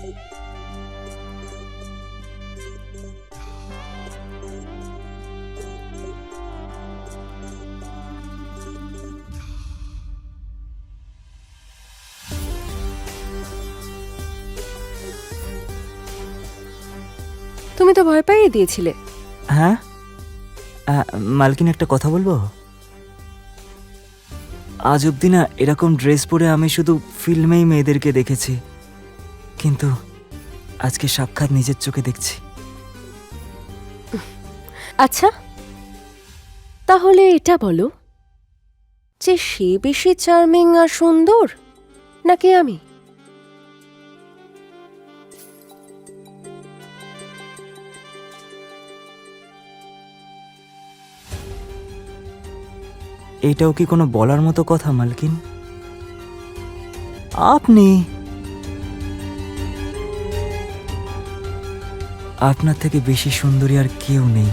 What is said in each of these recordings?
তুমি তো ভয় পাইয়ে দিয়েছিলে। হ্যাঁ মালকিন, একটা কথা বলবো? আজ অব্দি না এরকম ড্রেস পরে আমি শুধু ফিল্মেই মেয়েদেরকে দেখেছি, কিন্তু আজকে সাক্ষাৎ নিজের চোখে দেখছি। আচ্ছা, তাহলে এটা বলো যে সে বেশি চার্মিং আর সুন্দর নাকি আমি? এটাও কি কোনো বলার মতো কথা মালকিন? আপনি, আপনার থেকে বেশি সুন্দরী আর কেউ নেই।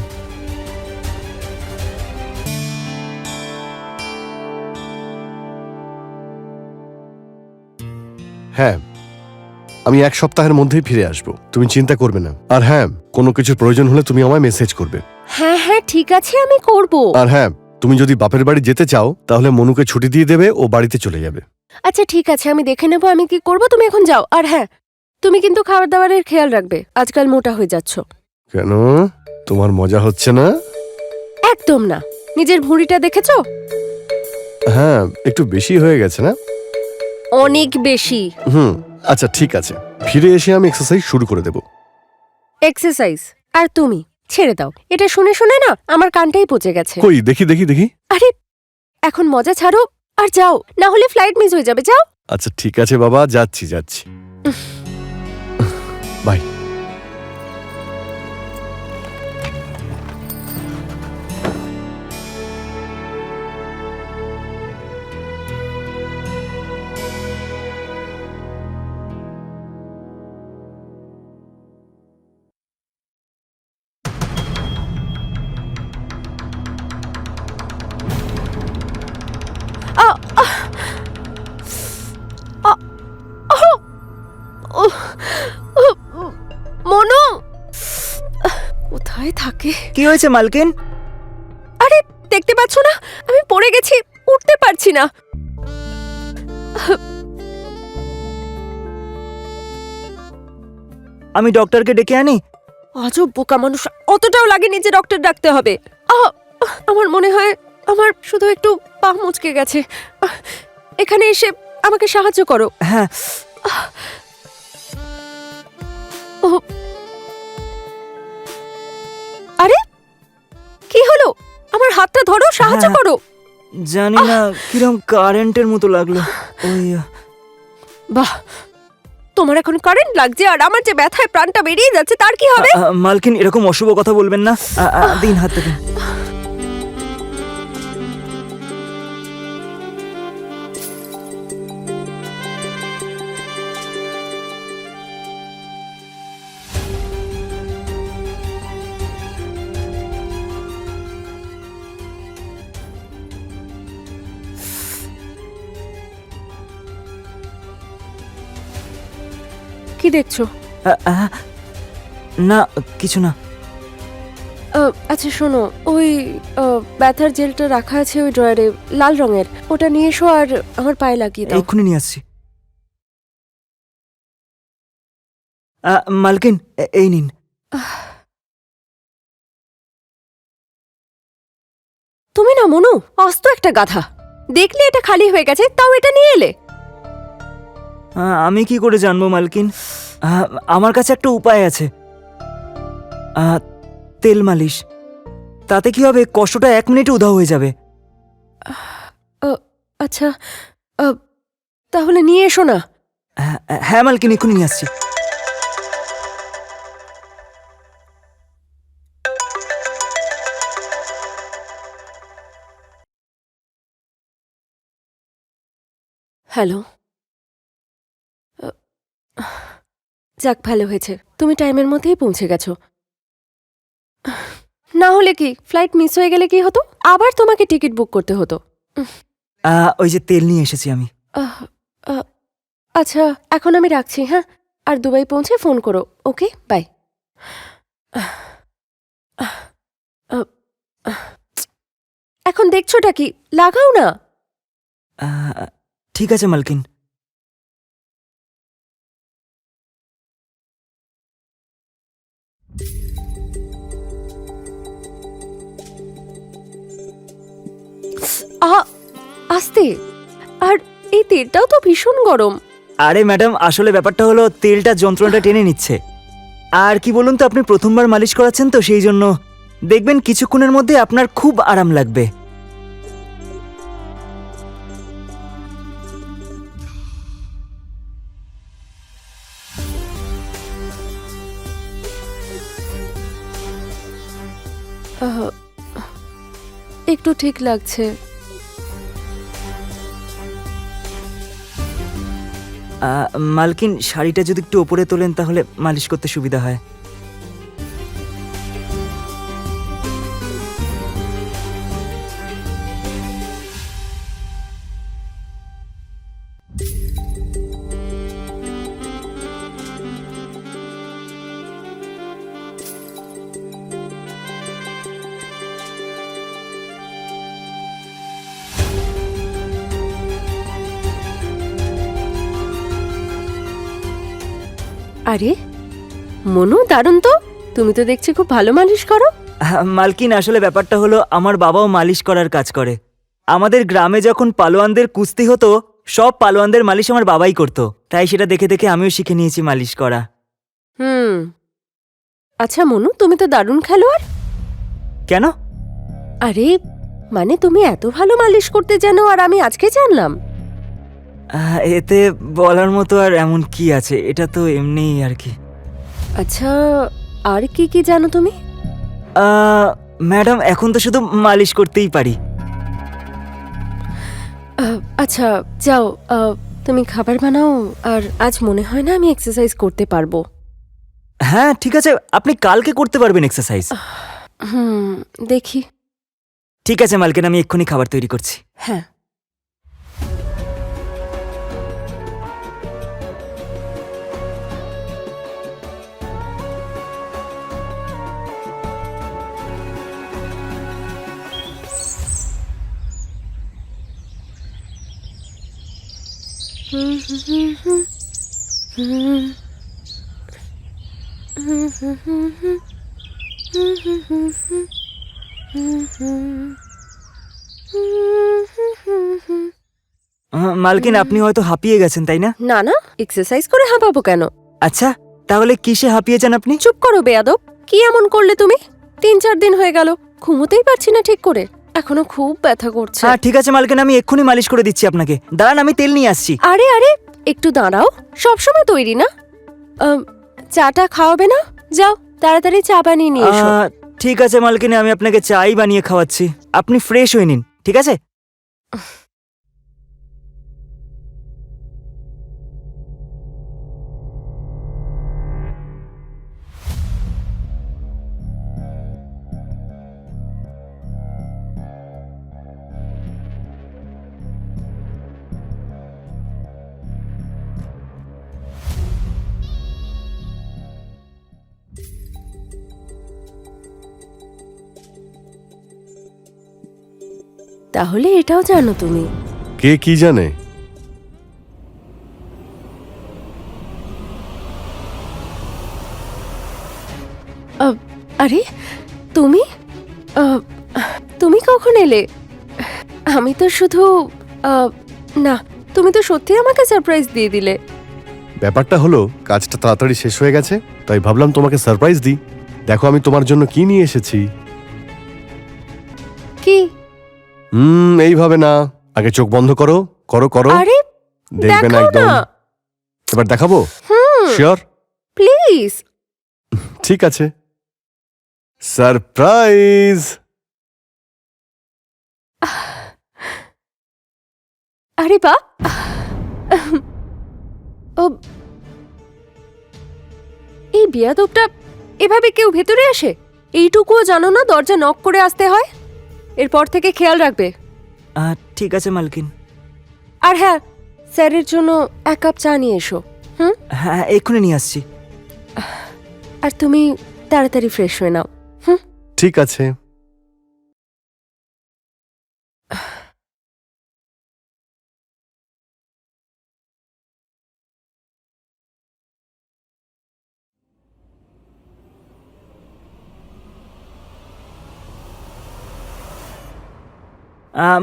হ্যাঁ, আমি 1 সপ্তাহের মধ্যেই ফিরে আসব, তুমি চিন্তা করবে না। আর হ্যাঁ, কোনো কিছুর প্রয়োজন হলে তুমি আমায় মেসেজ করবে। হ্যাঁ হ্যাঁ ঠিক আছে, আমি করব। আর হ্যাঁ, তুমি যদি বাপের বাড়ি যেতে চাও তাহলে মনুকে ছুটি দিয়ে দেবে, ও বাড়িতে চলে যাবে। আচ্ছা ঠিক আছে, আমি দেখে নেব আমি কি করব, তুমি এখন যাও। আর হ্যাঁ, তুমি কিন্তু খাবার দাবারের খেয়াল রাখবে, আজকাল মোটা হয়ে যাচ্ছ। কেন, তোমার মজা হচ্ছে না? একদম না। নিজের ভুঁড়িটা দেখেছো? হ্যাঁ, একটু বেশি হয়ে গেছে না? অনেক বেশি। আচ্ছা ঠিক আছে, ফিরে এসে আমি এক্সারসাইজ শুরু করে দেব। এক্সারসাইজ? আর তুমি ছেড়ে দাও, এটা শুনে শুনে না আমার কানটাই পচে গেছে। কই দেখি দেখি দেখি। আরে এখন মজা ছাড়ো আর যাও, না হলে ফ্লাইট মিস হয়ে যাবে। যাও। আচ্ছা ঠিক আছে বাবা, যাচ্ছি যাচ্ছি। বাই। মনু কোথায় থাকে? কি হয়েছে মালকিন? আরে দেখতে পাচ্ছ না, আমি পড়ে গেছি, উঠতে পারছি না। আমি ডক্টরকে ডেকে আনি? আজব বোকা মানুষ, অতটাও লাগেনি যে ডক্টর ডাকতে হবে। আমার মনে হয় আমার শুধু একটু পা মুচকে গেছে। এখানে এসে আমাকে সাহায্য করো। হ্যাঁ। আরে কি হলো? আমার হাতটা ধরো, সাহায্য হ্যাঁ। করো। জানি না কিরম কারেন্টের মতো লাগলো। ওই বাহ, তোমার এখন কারেন্ট লাগছে আর আমার যে ব্যথায় প্রাণটা বেরিয়ে যাচ্ছে তার কি হবে? মালকিন, এরকম অশুভ কথা বলবেন না। দিন হাতটা দিন। কি দেখছো? না কিছু না। আচ্ছা শোনো, ওই ব্যথার জেলটা রাখা আছে ওই ড্রয়ারে, লাল রঙের, ওটা নিয়ে এসো আর আমার পায়ে লাগিয়ে দাও। এক্ষুনি নিয়ে আসছি। মালকিন, এই নিন। তুমি না মনু, আস্ত একটা গাধা। দেখলে এটা খালি হয়ে গেছে, তাও এটা নিয়ে এলে। আমি কি করে জানবো মালকিন? আমার কাছে একটা উপায় আছে। তেল মালিশ। তাতে কি হবে, কষ্টটা 1 মিনিটে উধাও হয়ে যাবে। আচ্ছা তাহলে নিয়ে এসো না। হ্যাঁ মালকিন, এক্ষুনি নিয়ে আসছি। হ্যালো। যাক ভালো হয়েছে, তুমি টাইমের মধ্যেই পৌঁছে গেছো। না হলে কি ফ্লাইট মিস হয়ে গেলে কি হতো? আবার তোমাকে টিকিট বুক করতে হতো। ওই যে তেল নিয়ে এসেছি আমি। আচ্ছা এখন আমি রাখছি। হ্যাঁ, আর দুবাই পৌঁছে ফোন করো, ওকে? বাই। এখন দেখছোটা কি? লাগাও না। ঠিক আছে মালকিন। আস্তে। আর এই তেলটাও তো ভীষণ গরম। আরে ম্যাডাম, আসলে ব্যাপারটা হলো তেলটা যন্ত্রণাটা টেনে নিচ্ছে। আর কি বলুন তো, আপনি প্রথমবার মালিশ করাচ্ছেন তো, সেই জন্য দেখবেন কিছুক্ষণের মধ্যে আপনার খুব আরাম লাগবে। আহ, একটু ঠিক লাগছে। মালকিন, শাড়িটা যদি একটু ওপরে তোলেন তাহলে মালিশ করতে সুবিধা হয়। আরে মনু, দারুণ তো। তুমি তো দেখছি খুব ভালো মালিশ করো। মালকিন, আসলে ব্যাপারটা হলো আমার বাবাও মালিশ করার কাজ করে। আমাদের গ্রামে যখন পালোয়ানদের কুস্তি হতো, সব পালোয়ানদের মালিশ আমার বাবাই করতো, তাই সেটা দেখে দেখে আমিও শিখে নিয়েছি মালিশ করা। আচ্ছা মনু, তুমি তো দারুণ খেলোয়াড়। কেন? আরে মানে তুমি এত ভালো মালিশ করতে জানো আর আমি আজকে জানলাম। এতে বলার মতো আর এমন কি আছে, এটা তো এমনিই আর কি। আচ্ছা, আর কি কি জানো তুমি? ম্যাডাম, এখন তো শুধু মালিশ করতেই পারি। আচ্ছা যাও, তুমি খাবার বানাও। আর আজ মনে হয় না আমি এক্সারসাইজ করতে পারবো। হ্যাঁ ঠিক আছে, আপনি কালকে করতে পারবেন এক্সারসাইজ। দেখি। ঠিক আছে মালকিন, আমি এক্ষুনি খাবার তৈরি করছি। হ্যাঁ। মালকিন, আপনি হয়তো হাঁপিয়ে গেছেন, তাই না? না না, এক্সারসাইজ করে হাঁপাবো কেন? আচ্ছা, তাহলে কিসে হাঁপিয়েছেন আপনি? চুপ করো বেয়াদব। কি এমন করলে তুমি? 3-4 দিন হয়ে গেল, ঘুমোতেই পারছি না ঠিক করে। এখনো খুব ব্যথা করছে। হ্যাঁ ঠিক আছে মালকিন, আমি এক্ষুনি মালিশ করে দিচ্ছি আপনাকে। দাঁড়ান, আমি তেল নিয়ে আসছি। আরে আরে, একটু দাঁড়াও। সবসময় তৈরি না? চাটা খাওয়াবে না? যাও তাড়াতাড়ি চা বানিয়ে নিয়ে এসো। ঠিক আছে মালকিন, আমি আপনাকে চাই বানিয়ে খাওয়াচ্ছি। আপনি ফ্রেশ হয়ে নিন, ঠিক আছে? তাহলে এটাও জানো তুমি? কে কি জানে? আরে তুমি তুমি কখন এলে? আমি তো শুধু না, তুমি তো সত্যি আমাকে সারপ্রাইজ দিয়ে দিলে। ব্যাপারটা হলো কাজটা তাড়াতাড়ি শেষ হয়ে গেছে, তাই ভাবলাম তোমাকে সারপ্রাইজ দিই। দেখো আমি তোমার জন্য কি নিয়ে এসেছি। কি? এইভাবে না, আগে চোখ বন্ধ করো। করো করো। আরে দেখবে না দেখাও একদম। না। এবার দেখাবো? শিওর? প্লিজ। ঠিক আছে, সারপ্রাইজ। আরে বা, এই বিয়াদবটা এভাবে কেউ ভেতরে আসে? এইটুকুও জানো না দরজা নক করে আসতে হয়? এরপর থেকে খেয়াল রাখবে। ঠিক আছে মালকিন। আর হ্যাঁ, স্যারের জন্য 1 কাপ চা নিয়ে এসো। হ্যাঁ এক্ষুনি নিয়ে আসছি। আর তুমি তাড়াতাড়ি ফ্রেশ হয়ে নাও। ঠিক আছে।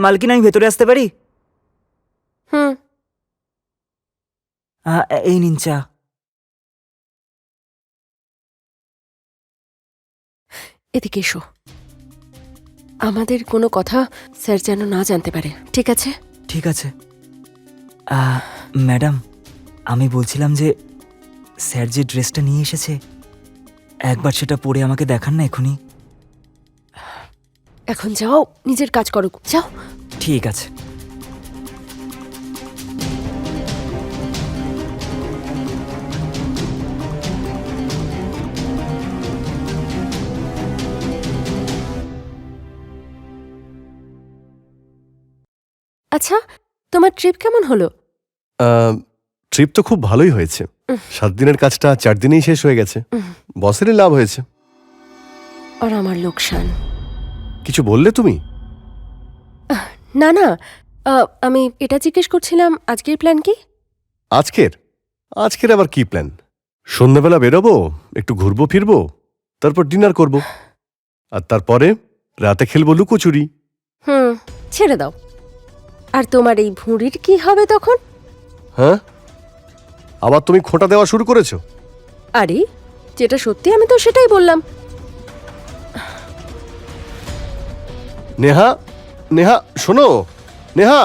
মালকিন আমি ভেতরে আসতে পারি? হুম। এই নিন চা। এদিকে এসো। আমাদের কোনো কথা স্যার যেন না জানতে পারে, ঠিক আছে? ঠিক আছে। ম্যাডাম, আমি বলছিলাম যে স্যার যে ড্রেসটা নিয়ে এসেছে একবার সেটা পরে আমাকে দেখান না এখনই। এখন যাও, নিজের কাজ করো, যাও। ঠিক আছে। আচ্ছা, তোমার ট্রিপ কেমন হলো? ট্রিপ তো খুব ভালোই হয়েছে। 7 দিনের কাজটা 4 দিনেই শেষ হয়ে গেছে। বসেরই লাভ হয়েছে। আর আমার লোকসান। কিছু বললে তুমি? না না, আমি এটা জিজ্ঞেস করছিলাম আজকের প্ল্যান কি? আজকের আবার কি প্ল্যান? সন্ধ্যাবেলা বেরোবো, একটু ঘুরবো ফিরবো, তারপর ডিনার করব, আর তারপরে রাতে খেলবো লুকোচুরি। ছেড়ে দাও। আর তোমার এই ভুঁড়ির কি হবে তখন? হ্যাঁ, আবার তুমি খোঁটা দেওয়া শুরু করেছো? আরে, যেটা সত্যি আমি তো সেটাই বললাম। নেহা, নেহা শোনো, নেহা।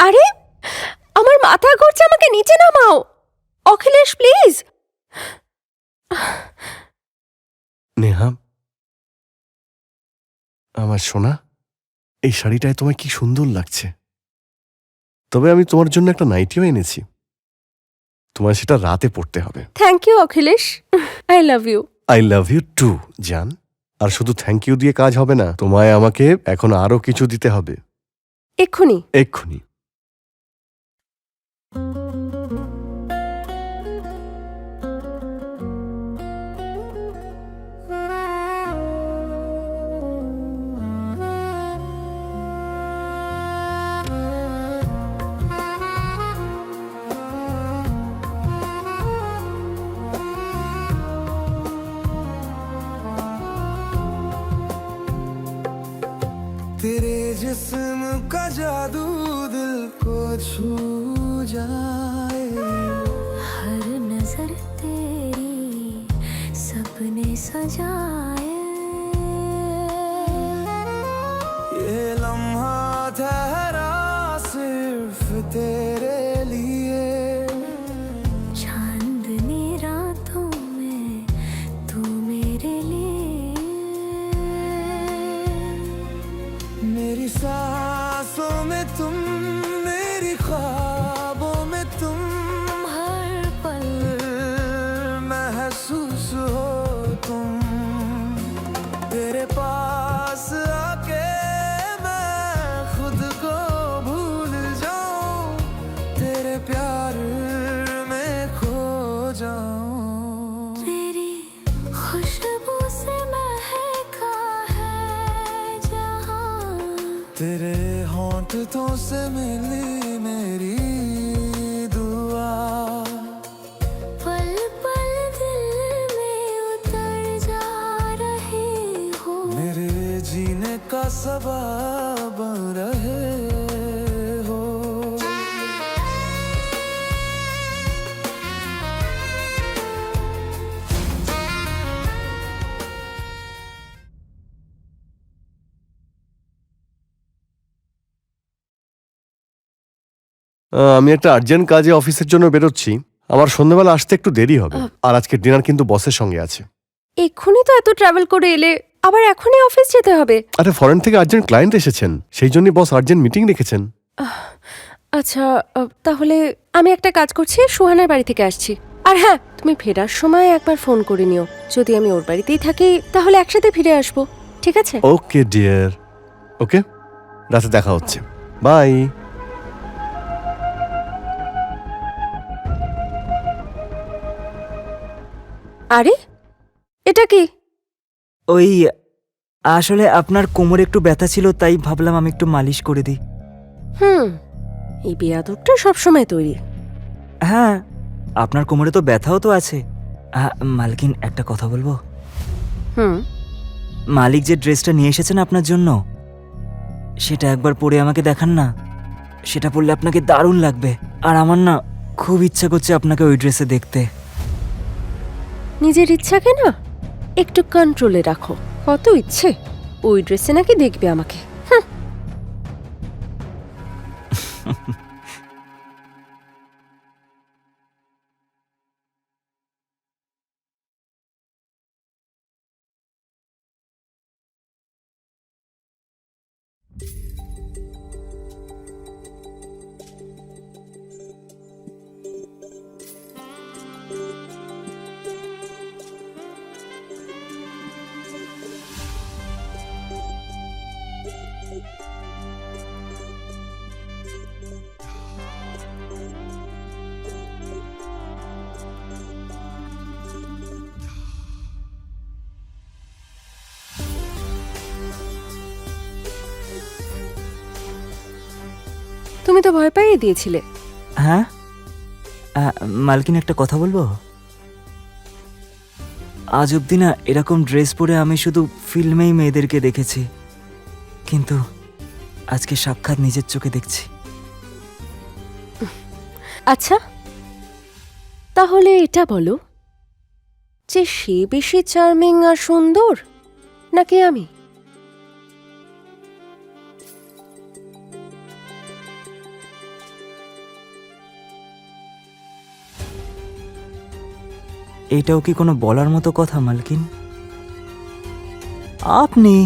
আরে, আমার মাথা ঘুরছে, আমাকে নিচে নামাও। অখিলেশ প্লিজ। নেহা, আমার সোনা, এই শাড়িটায় তোমায় কি সুন্দর লাগছে। তবে আমি তোমার জন্য একটা নাইটিও এনেছি, তোমার সেটা রাতে পড়তে হবে। Thank you Akhilesh, I love you. I love you too জান। আর শুধু থ্যাংক ইউ দিয়ে কাজ হবে না, তোমায় আমাকে এখন আরো কিছু দিতে হবে। এক্ষুনি? এক্ষুনি। तेरे जिस्म का जादू दिल को छू जाए, हर नजर तेरी सपने सजाए, ये लम्हा ठहरा सिर्फ तेरे लिए, चांदनी रातों में तू मेरे लिए, मेरी सांसों में तुम, मेरी ख्वाबों में तुम, हर पल महसूस हो तुम। तेरे पास आके मैं खुद को भूल जाऊं, तेरे प्यार में खो जाऊं। तेरी खुशबू से महका है जहां, तेरे होंठों से मिली मेरी दुआ, पल पल दिल में उतर जा रही हो, मेरे जीने का सबब बन रहे हो। আমি একটা আর্জেন্ট কাজে অফিসের জন্য বেরোচ্ছি, আমার সন্ধ্যাবেলা আসতে একটু দেরি হবে। আর আজকে ডিনার কিন্তু বসের সঙ্গে আছে। এক্ষুনি তো এত ট্রাভেল করে এলে, আবার এখনই অফিস যেতে হবে? আরে ফরেন থেকে আর্জেন্ট ক্লায়েন্ট এসেছেন, সেই জন্যই বস আর্জেন্ট মিটিং রেখেছেন। আচ্ছা, তাহলে আমি একটা কাজ করছি, সুহানার বাড়ি থেকে আসছি। আর হ্যাঁ, তুমি ফেরার সময় একবার ফোন করে নিও। যদি আমি ওর বাড়িতেই থাকি তাহলে একসাথে ফিরে আসবো, ঠিক আছে? ওকে ডিয়ার, ওকে, রাতে দেখা হচ্ছে, বাই। আরে এটা কি? ওই আসলে আপনার কোমরে একটু ব্যথা ছিল, তাই ভাবলাম আমি একটু মালিশ করে দিই। এই বেয়াদবটা সবসময় তৈরি। হ্যাঁ, আপনার কোমরে তো ব্যথাও তো আছে। মালকিন, একটা কথা বলবো? হুম। মালিক যে ড্রেসটা নিয়ে এসেছেন আপনার জন্য, সেটা একবার পরে আমাকে দেখান না। সেটা পরলে আপনাকে দারুণ লাগবে। আর আমার না খুব ইচ্ছা করছে আপনাকে ওই ড্রেসে দেখতে। নিজের ইচ্ছাকে না একটু কন্ট্রোলে রাখো। কত ইচ্ছে ওই ড্রেসে নাকি দেখবে আমাকে। তুমি তো ভয় পাইয়ে দিয়েছিলে। হ্যাঁ, মালকিন, একটা কথা বলবো? আজ অব্দি না এরকম ড্রেস পরে আমি শুধু ফিল্মেই মেয়েদেরকে দেখেছি, কিন্তু আজকে সাক্ষাৎ নিজের চোখে দেখছি। আচ্ছা, তাহলে এটা বলো যে সে বেশি চার্মিং আর সুন্দর নাকি আমি? এটাও কি কোনো বলার মতো কথা মালকিন? আপনি,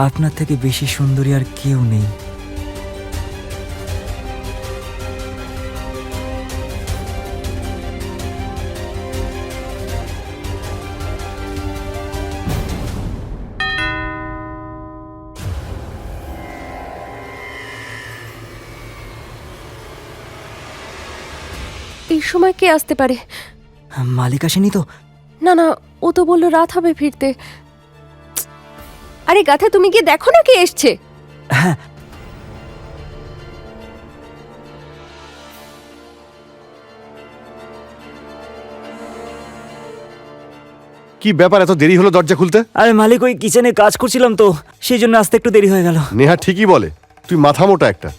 আপনার থেকে বেশি সুন্দরী আর কেউ নেই। এই সময় কে আসতে পারে? মালিক আসেনি তো? না না, ও তো বললো রাত হবে ফিরতে। আরে গাথা, তুমি গিয়ে দেখো না কে এসছে। হ্যাঁ, কি ব্যাপার, এত দেরি হলো দরজা খুলতে? আরে মালিক, ওই কিচেনে কাজ করছিলাম তো, সেই জন্য আসতে একটু দেরি হয়ে গেল। নেহা ঠিকই বলে, তুই মাথা মোটা একটা।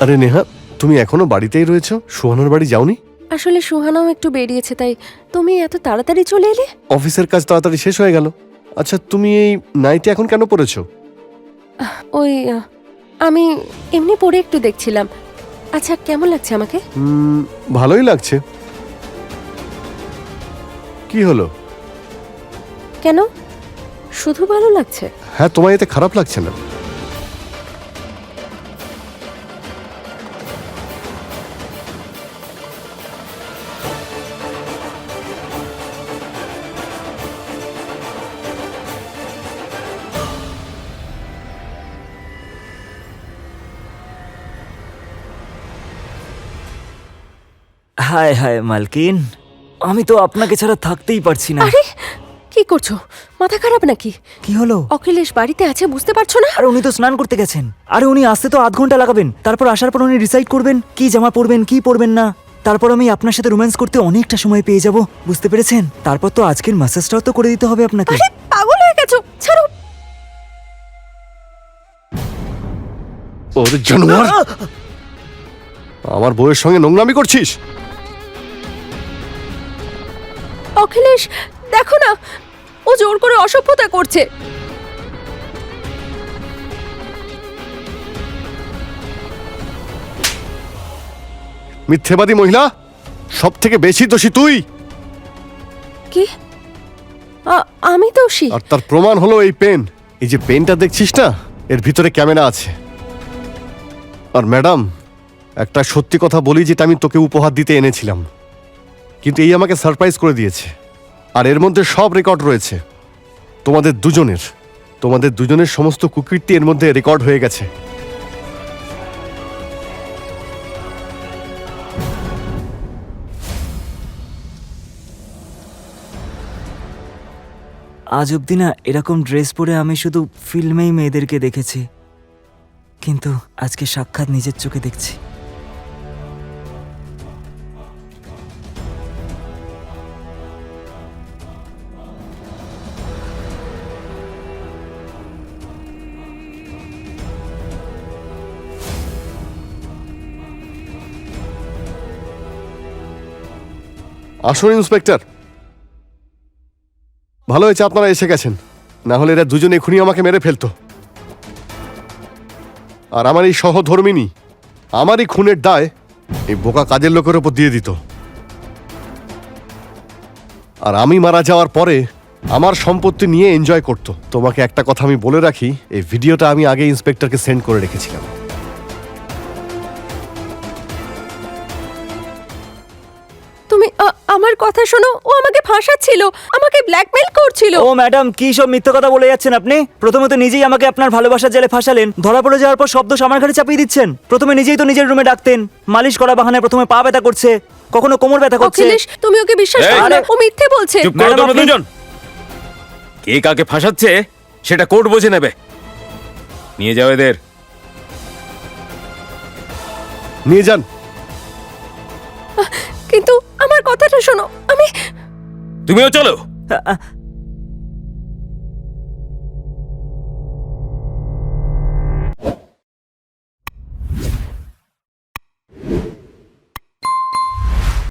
আরে নেহা, তুমি এখনো বাড়িতেই রয়েছো? সোহানার বাড়ি যাওনি? আসলে সুহানাও একটু বেরিয়েছে, তাই তুমি এত তাড়াতাড়ি চলে এলে? অফিসের কাজ তাড়াতাড়ি শেষ হয়ে গেল। আচ্ছা, তুমি এই নাইটি এখন কেন পরেছো? ওই আমি এমনি পরে একটু দেখছিলাম। আচ্ছা, কেমন লাগছে আমাকে? ভালোই লাগছে। কি হলো? কেন, শুধু ভালো লাগছে? হ্যাঁ, তোমার এতে খারাপ লাগছে না? হায় হায় মালকিন, আমি তো আপনাকে ছাড়া থাকতেই পারছি না। আরে কি করছো? মাথা খারাপ নাকি? কি হলো? অখিলেশ বাড়িতে আছে, বুঝতে পারছো না? আরে উনি তো স্নান করতে গেছেন। আরে উনি আসতে তো আধ ঘন্টা লাগাবেন। তারপর আসার পর উনি ডিসাইড করবেন কি জামা পরবেন কি পরবেন না। তারপর আমি আপনার সাথে রোম্যান্স করতে অনেকটা সময় পেয়ে যাব, বুঝতে পেরেছেন? তারপর তো আজকের ম্যাসেজটাও তো করে দিতে হবে আপনাকে। আরে পাগল হয়ে গেছো, ছাড়ো। ওরে জানোয়ার, আমার বউয়ের সঙ্গে নোংরামি করছিস? অখিলেশ, দেখো না, ও জোর করে অসভ্যতা করছে। মিথ্যেবাদী মহিলা, সব থেকে বেশি দোষী তুই। কি? আমি দোষী? আর তার প্রমাণ হলো এই পেন। এই যে পেনটা দেখছিস না, এর ভিতরে ক্যামেরা আছে। আর ম্যাডাম, একটা সত্যি কথা বলি, যেটা আমি তোকে উপহার দিতে এনেছিলাম, কিন্তু এই আমাকে সারপ্রাইজ করে দিয়েছে। আর এর মধ্যে সব রেকর্ড রয়েছে তোমাদের দুজনের সমস্ত কুকীর্তি এর মধ্যে রেকর্ড হয়ে গেছে। আজ অব্দি না এরকম ড্রেস পরে আমি শুধু ফিল্মেই মেয়েদেরকে দেখেছি, কিন্তু আজকে সাক্ষাৎ নিজের চোখে দেখছি। আসুন ইন্সপেক্টর, ভালো হয়েছে আপনারা এসে গেছেন, না হলে এরা দুজনে এখনই আমাকে মেরে ফেলতো। আর আমার এই সহধর্মিনী আমারই খুনের দায় এই বোকা কাজের লোকের ওপর দিয়ে দিত। আর আমি মারা যাওয়ার পরে আমার সম্পত্তি নিয়ে এনজয় করত। তোমাকে একটা কথা আমি বলে রাখি, এই ভিডিওটা আমি আগে ইন্সপেক্টরকে সেন্ড করে রেখেছিলাম। তুমি আমার কথা শোনো, ও আমাকে ফাঁসাচ্ছিল, আমাকে ব্ল্যাকমেল করছিল। ও ম্যাডাম, কি সব মিথ্যে কথা বলে যাচ্ছেন আপনি? প্রথমে তো নিজেই আমাকে আপনার ভালোবাসার জালে ফাঁসালেন, ধরা পড়ে যাওয়ার পর শব্দ আমার ঘাড়ে চাপিয়ে দিচ্ছেন। প্রথমে নিজেই তো নিজের রুমে ডাকতেন, মালিশ করা বাহানায় প্রথমে পা ব্যথা করছে, কখনো কোমর ব্যথা করছে। অখিলেশ, তুমি ওকে বিশ্বাস এই! করো না, ও মিথ্যে বলছে। চুপ করো ম্যাডাম, তোমরা আপনি- দুজন। কে কাকে ফাঁসাচ্ছে সেটা কোর্ট বুঝে নেবে। নিয়ে যাও এদের। নিয়ে যান। কিন্তু আমার কথাটা শোনো, আমি তুমিও চলো। আ- আ-